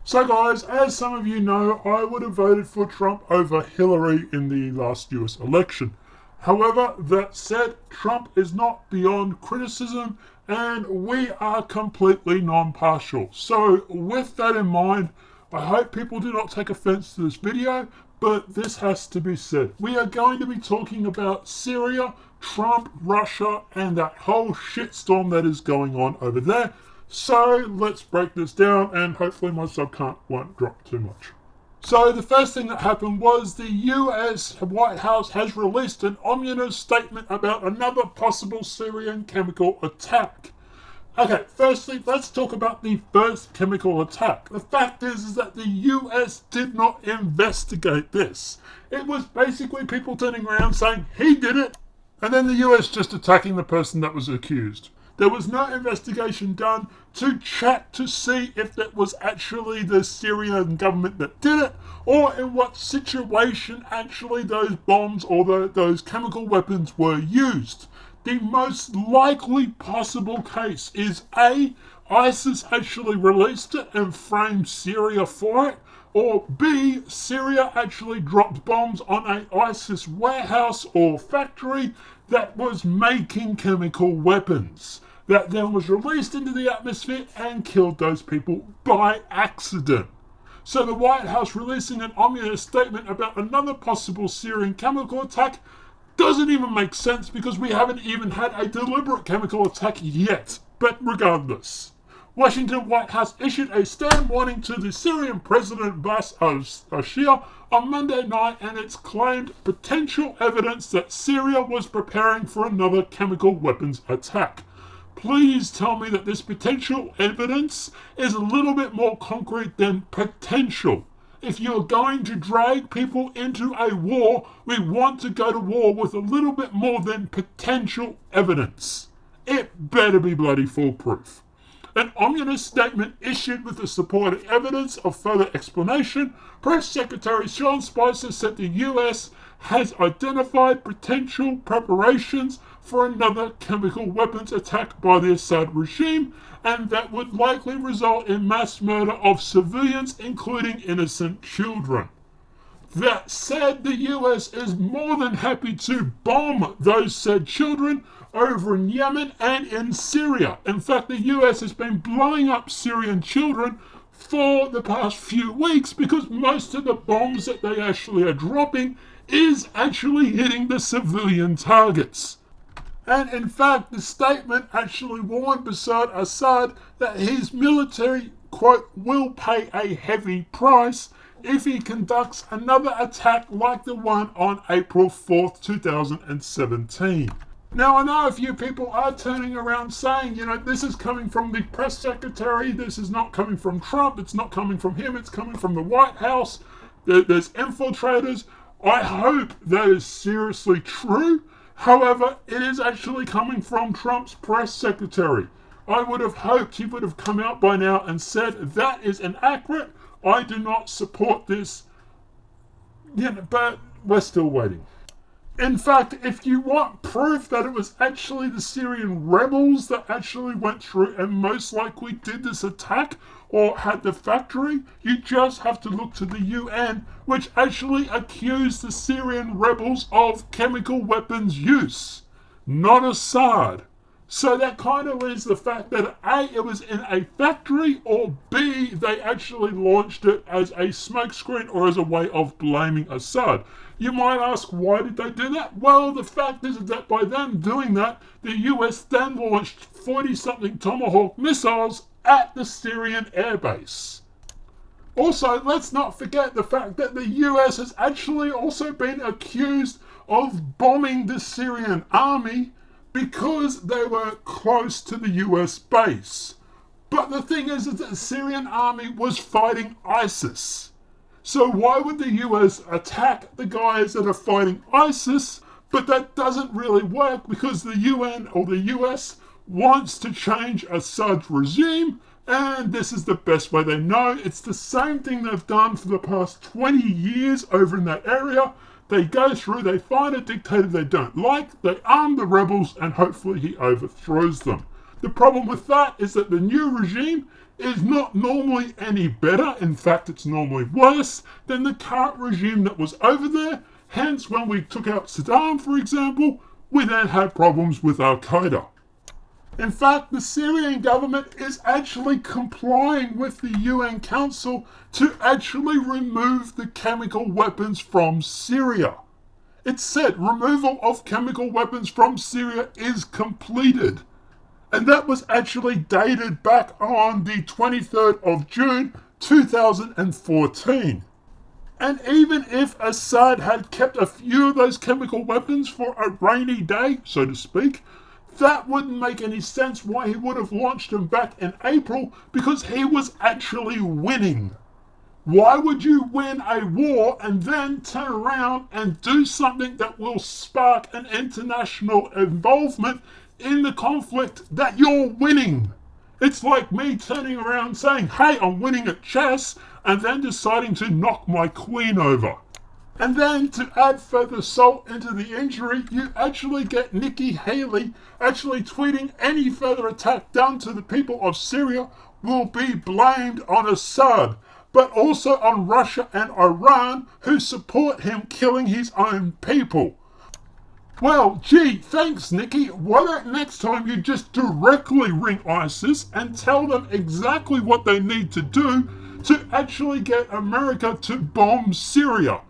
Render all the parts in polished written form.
So guys, as some of you know, I would have voted for Trump over Hillary in the last US election. However, that said, Trump is not beyond criticism and we are completely non-partial. So with that in mind, I hope people do not take offense to this video, but this has to be said. We are going to be talking about Syria, Trump, Russia, and that whole shitstorm that is going on over there. So let's break this down and hopefully my subcount won't drop too much. So the first thing that happened was the US White House has released an ominous statement about another possible Syrian chemical attack. Okay, firstly, let's talk about the first chemical attack. The fact is that the US did not investigate this. It was basically people turning around saying he did it, and then the US just attacking the person that was accused. There was no investigation done to check to see if that was actually the Syrian government that did it, or in what situation actually those bombs or those chemical weapons were used. The most likely possible case is A, ISIS actually released it and framed Syria for it, or B, Syria actually dropped bombs on an ISIS warehouse or factory that was making chemical weapons that then was released into the atmosphere and killed those people by accident. So the White House releasing an ominous statement about another possible Syrian chemical attack doesn't even make sense because we haven't even had a deliberate chemical attack yet. But regardless, Washington White House issued a stern warning to the Syrian President Bashar al-Assad on Monday night, and it's claimed potential evidence that Syria was preparing for another chemical weapons attack. Please tell me that this potential evidence is a little bit more concrete than potential. If you're going to drag people into a war, we want to go to war with a little bit more than potential evidence. It better be bloody foolproof. An ominous statement issued with the supporting evidence of further explanation, Press Secretary Sean Spicer said the US has identified potential preparations for another chemical weapons attack by the Assad regime, and that would likely result in mass murder of civilians, including innocent children. That said, the US is more than happy to bomb those said children over in Yemen and in Syria. In fact, the US has been blowing up Syrian children for the past few weeks because most of the bombs that they actually are dropping is actually hitting the civilian targets. And in fact, the statement actually warned Bashar Assad that his military, quote, will pay a heavy price if he conducts another attack like the one on April 4th, 2017. Now, I know a few people are turning around saying, this is coming from the press secretary, this is not coming from Trump, it's not coming from him, it's coming from the White House, there's infiltrators. I hope that is seriously true. However, it is actually coming from Trump's press secretary. I would have hoped he would have come out by now and said that is inaccurate. I do not support this. But we're still waiting. In fact, if you want proof that it was actually the Syrian rebels that actually went through and most likely did this attack or had the factory, you just have to look to the UN, which actually accused the Syrian rebels of chemical weapons use, not Assad. So that kind of leaves the fact that A, it was in a factory, or B, they actually launched it as a smokescreen or as a way of blaming Assad. You might ask, why did they do that? Well, the fact is that by them doing that, the US then launched 40-something Tomahawk missiles at the Syrian airbase. Also, let's not forget the fact that the US has actually also been accused of bombing the Syrian army because they were close to the US base. But the thing is that the Syrian army was fighting ISIS. So why would the US attack the guys that are fighting ISIS? But that doesn't really work because the UN or the US wants to change Assad's regime, and this is the best way they know. It's the same thing they've done for the past 20 years over in that area. They go through, they find a dictator they don't like, they arm the rebels, and hopefully he overthrows them. The problem with that is that the new regime is not normally any better. In fact, it's normally worse than the current regime that was over there. Hence, when we took out Saddam, for example, we then had problems with Al-Qaeda. In fact, the Syrian government is actually complying with the UN Council to actually remove the chemical weapons from Syria. It said removal of chemical weapons from Syria is completed. And that was actually dated back on the 23rd of June 2014. And even if Assad had kept a few of those chemical weapons for a rainy day, so to speak, that wouldn't make any sense why he would have launched them back in April, because he was actually winning. Why would you win a war and then turn around and do something that will spark an international involvement in the conflict that you're winning? It's like me turning around saying, hey, I'm winning at chess, and then deciding to knock my queen over. And then to add further salt into the injury, you actually get Nikki Haley actually tweeting any further attack done to the people of Syria will be blamed on Assad, but also on Russia and Iran, who support him killing his own people. Well, gee, thanks, Nikki. Why don't next time you just directly ring ISIS and tell them exactly what they need to do to actually get America to bomb Syria?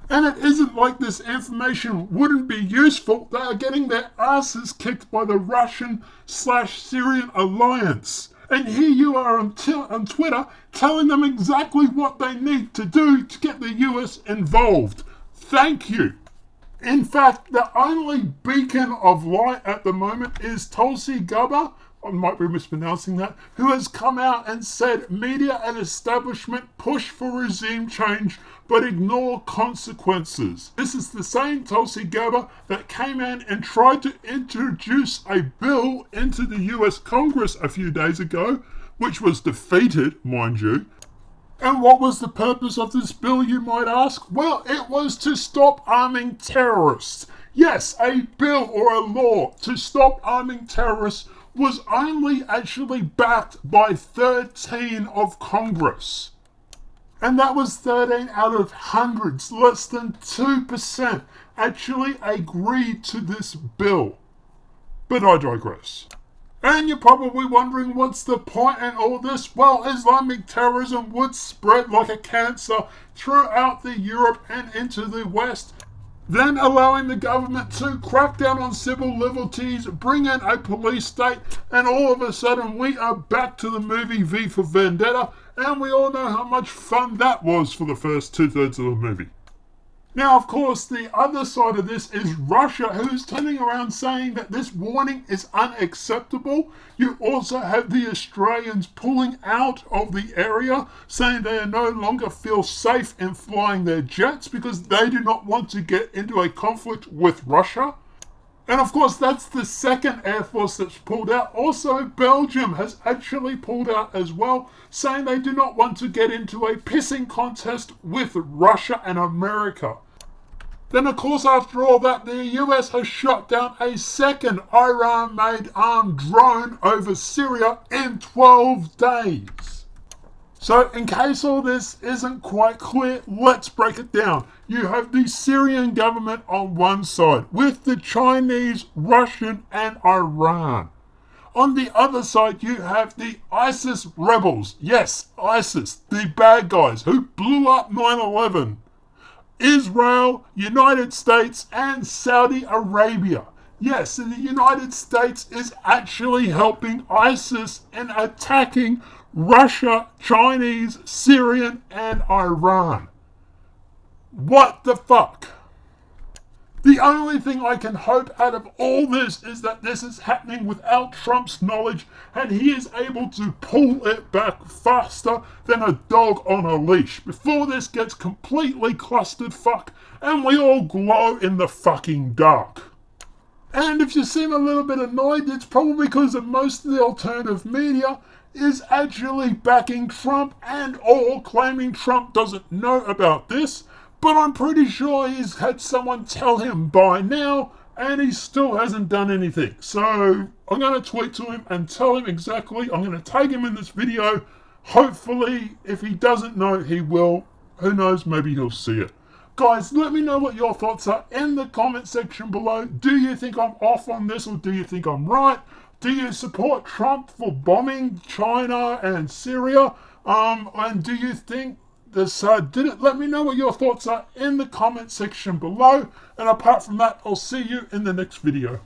And it isn't like this information wouldn't be useful. They are getting their asses kicked by the Russian/Syrian alliance. And here you are on Twitter telling them exactly what they need to do to get the US involved. Thank you. In fact, the only beacon of light at the moment is Tulsi Gabbard, I might be mispronouncing that, who has come out and said media and establishment push for regime change but ignore consequences. This is the same Tulsi Gabbard that came in and tried to introduce a bill into the US Congress a few days ago, which was defeated, mind you. And what was the purpose of this bill, you might ask? Well, it was to stop arming terrorists. Yes, a bill or a law to stop arming terrorists was only actually backed by 13 of Congress. And that was 13 out of hundreds. Less than 2% actually agreed to this bill. But I digress. And you're probably wondering what's the point in all this? Well, Islamic terrorism would spread like a cancer throughout the Europe and into the West, then allowing the government to crack down on civil liberties, bring in a police state, and all of a sudden we are back to the movie V for Vendetta, and we all know how much fun that was for the first 2/3 of the movie. Now, of course, the other side of this is Russia, who's turning around saying that this warning is unacceptable. You also have the Australians pulling out of the area, saying they no longer feel safe in flying their jets because they do not want to get into a conflict with Russia. And of course, that's the second Air Force that's pulled out. Also, Belgium has actually pulled out as well, saying they do not want to get into a pissing contest with Russia and America. Then, of course, after all that, the US has shot down a second Iran-made armed drone over Syria in 12 days. So, in case all this isn't quite clear, let's break it down. You have the Syrian government on one side, with the Chinese, Russian, and Iran. On the other side, you have the ISIS rebels. Yes, ISIS, the bad guys who blew up 9/11. Israel, United States, and Saudi Arabia. Yes, the United States is actually helping ISIS in attacking Russia, Chinese, Syrian, and Iran. What the fuck? The only thing I can hope out of all this is that this is happening without Trump's knowledge and he is able to pull it back faster than a dog on a leash before this gets completely clustered fuck and we all glow in the fucking dark. And if you seem a little bit annoyed, it's probably because of most of the alternative media is actually backing Trump and all claiming Trump doesn't know about this. But I'm pretty sure he's had someone tell him by now, and he still hasn't done anything. So I'm going to tweet to him and tell him exactly. I'm going to tag him in this video. Hopefully, if he doesn't know, he will. Who knows, maybe he'll see it. Guys, let me know what your thoughts are in the comment section below. Do you think I'm off on this, or do you think I'm right? Do you support Trump for bombing China and Syria? And do you think this did it? Let me know what your thoughts are in the comment section below. And apart from that, I'll see you in the next video.